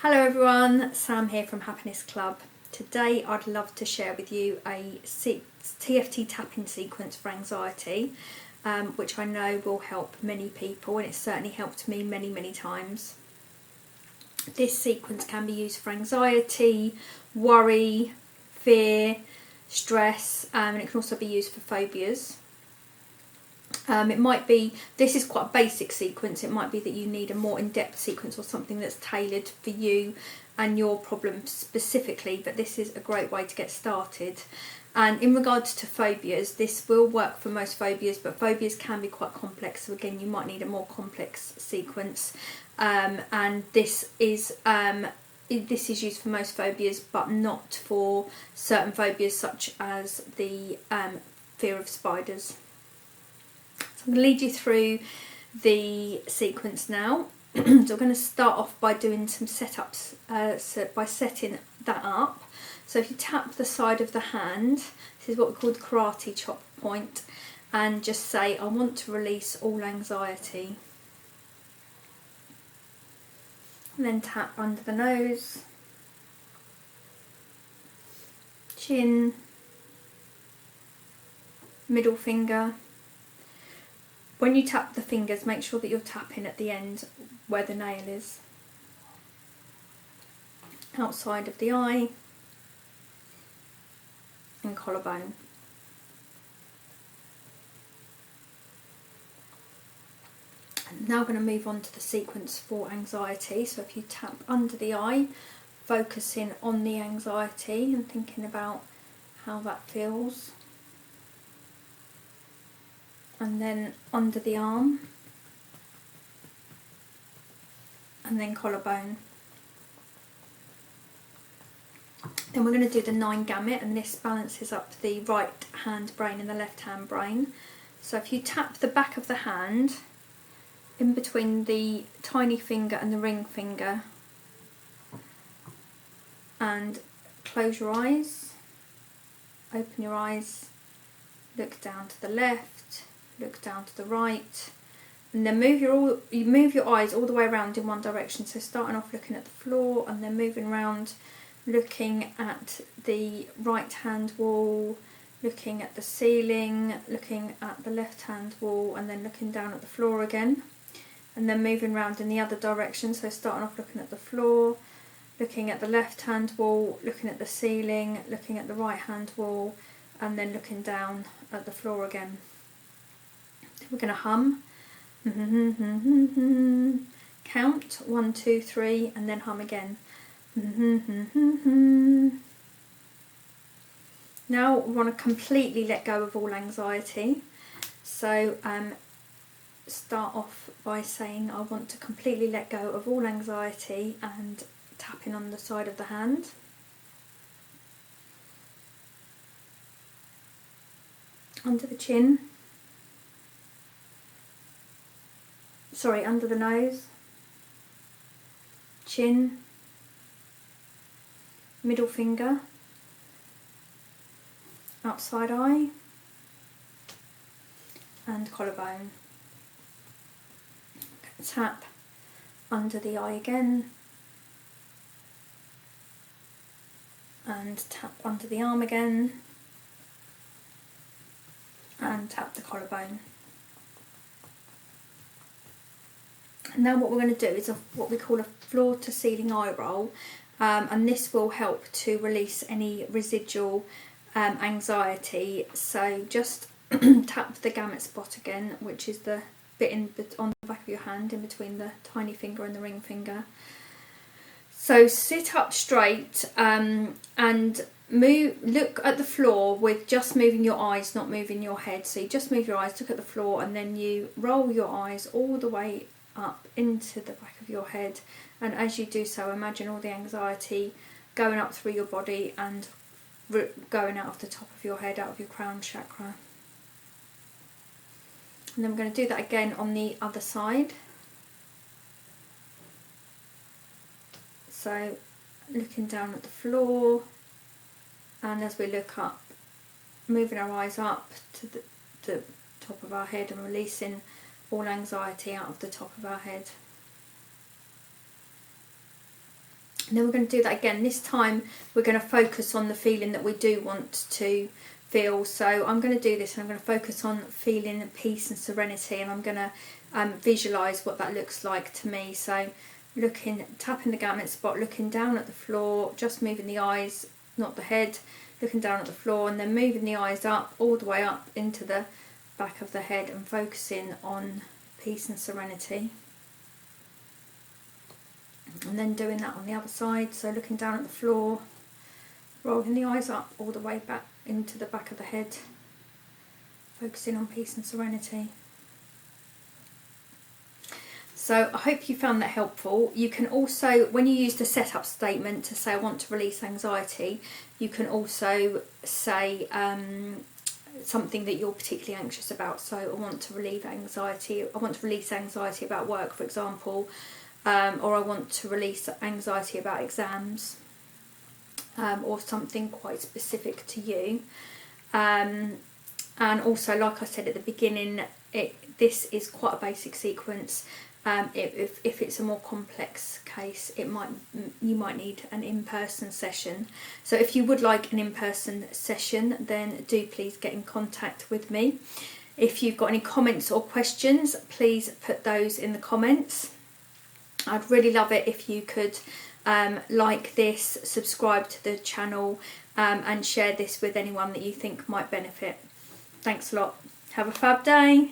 Hello everyone, Sam here from Happiness Club. Today I'd love to share with you a TFT tapping sequence for anxiety, which I know will help many people, and it's certainly helped me many times. This sequence can be used for anxiety, worry, fear, stress, and it can also be used for phobias. This is quite a basic sequence. It might be that you need a more in-depth sequence or something that's tailored for you and your problem specifically, but this is a great way to get started. And in regards to phobias, this will work for most phobias, but phobias can be quite complex, so again you might need a more complex sequence. And this is used for most phobias, but not for certain phobias such as the fear of spiders. I'm going to lead you through the sequence now. So we're going to start off by doing some setups, by setting that up. So if you tap the side of the hand, this is what we call the karate chop point, and just say, I want to release all anxiety. And then tap under the nose, chin, middle finger. When you tap the fingers, make sure that you're tapping at the end where the nail is. Outside of the eye and collarbone. And now we're going to move on to the sequence for anxiety. So if you tap under the eye, focusing on the anxiety and thinking about how that feels. And then under the arm, and then collarbone. Then we're going to do the 9 gamut, and this balances up the right hand brain and the left hand brain. So if you tap the back of the hand in between the tiny finger and the ring finger, and close your eyes, open your eyes, look down to the left, look down to the right, and then move your eyes all the way around in one direction. So starting off looking at the floor and then moving around, looking at the right hand wall, looking at the ceiling, looking at the left hand wall, and then looking down at the floor again, and then moving around in the other direction. So starting off looking at the floor, looking at the left hand wall, looking at the ceiling, looking at the right hand wall, and then looking down at the floor again. We're going to hum. Count 1, 2, 3, and then hum again. Now we want to completely let go of all anxiety. So start off by saying, I want to completely let go of all anxiety, and tapping on the side of the hand. Under the chin. Under the nose, chin, middle finger, outside eye, and collarbone. Tap under the eye again, and tap under the arm again, and tap the collarbone. Now what we're going to do is what we call a floor to ceiling eye roll, and this will help to release any residual anxiety. So just tap the gamut spot again, which is the bit on the back of your hand in between the tiny finger and the ring finger. So sit up straight and look at the floor with just moving your eyes, not moving your head. So you just move your eyes, look at the floor, and then you roll your eyes all the way up into the back of your head, and as you do so, imagine all the anxiety going up through your body and going out of the top of your head, out of your crown chakra. And then we're going to do that again on the other side. So looking down at the floor, and as we look up, moving our eyes up to the top of our head and releasing all anxiety out of the top of our head. And then we're going to do that again. This time we're going to focus on the feeling that we do want to feel. So I'm going to do this and I'm going to focus on feeling peace and serenity, and I'm going to visualise what that looks like to me. So tapping the gamut spot, looking down at the floor, just moving the eyes, not the head, looking down at the floor, and then moving the eyes up, all the way up into the back of the head, and focusing on peace and serenity. And then doing that on the other side, so looking down at the floor, rolling the eyes up all the way back into the back of the head, focusing on peace and serenity. So I hope you found that helpful. You can also, when you use the setup statement to say I want to release anxiety, you can also say something that you're particularly anxious about. So I want to relieve anxiety, I want to release anxiety about work, for example, or I want to release anxiety about exams, or something quite specific to you. And also, like I said at the beginning, this is quite a basic sequence. If it's a more complex case, you might need an in-person session. So if you would like an in-person session, then do please get in contact with me. If you've got any comments or questions, please put those in the comments. I'd really love it if you could like this, subscribe to the channel, and share this with anyone that you think might benefit. Thanks a lot. Have a fab day.